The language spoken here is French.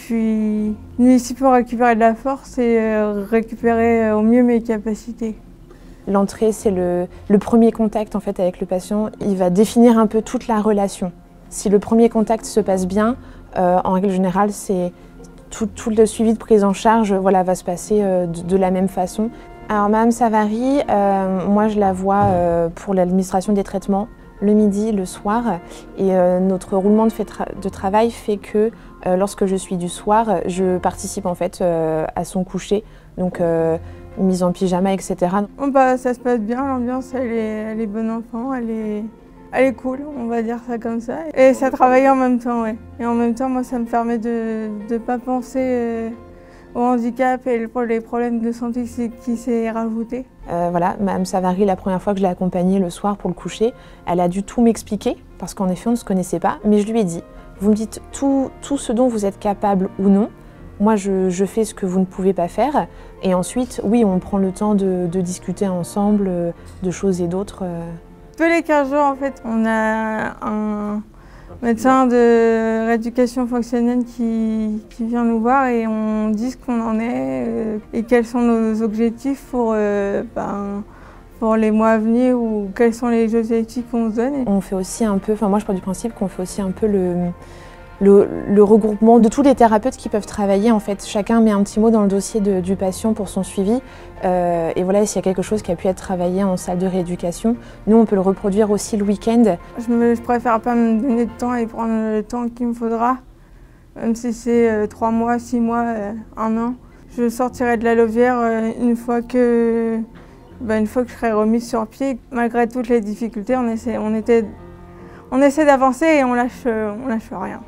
suis venue ici pour récupérer de la force et récupérer au mieux mes capacités. L'entrée, c'est le premier contact en fait, avec le patient. Il va définir un peu toute la relation. Si le premier contact se passe bien, en règle générale, c'est tout le suivi de prise en charge voilà, va se passer de la même façon. Alors Madame Savary, moi je la vois pour l'administration des traitements le midi, le soir. Et notre roulement de travail fait que lorsque je suis du soir, je participe en fait à son coucher. Donc, mise en pyjama, etc. Ça se passe bien, l'ambiance elle est bonne enfant, elle est cool, on va dire ça comme ça. Et ça travaille en même temps, ouais. Et en même temps, moi ça me permet de ne pas penser au handicap et les problèmes de santé qui s'est rajouté. Voilà, Madame Savary, la première fois que je l'ai accompagnée le soir pour le coucher, elle a dû tout m'expliquer, parce qu'en effet on ne se connaissait pas, mais je lui ai dit, vous me dites tout ce dont vous êtes capable ou non. Moi, je fais ce que vous ne pouvez pas faire. Et ensuite, oui, on prend le temps de discuter ensemble de choses et d'autres. Tous les 15 jours, en fait, on a un médecin de rééducation fonctionnelle qui vient nous voir et on dit ce qu'on en est et quels sont nos objectifs pour les mois à venir ou quels sont les objectifs qu'on se donne. On fait aussi un peu, moi je pars du principe qu'on fait aussi un peu le regroupement de tous les thérapeutes qui peuvent travailler. En fait, chacun met un petit mot dans le dossier du patient pour son suivi. Et voilà, s'il y a quelque chose qui a pu être travaillé en salle de rééducation, nous, on peut le reproduire aussi le week-end. Je préfère pas me donner de temps et prendre le temps qu'il me faudra, même si c'est 3 mois, 6 mois, 1 an. Je sortirai de la Louvière une fois que je serai remise sur pied. Malgré toutes les difficultés, on essaie d'avancer et on lâche rien.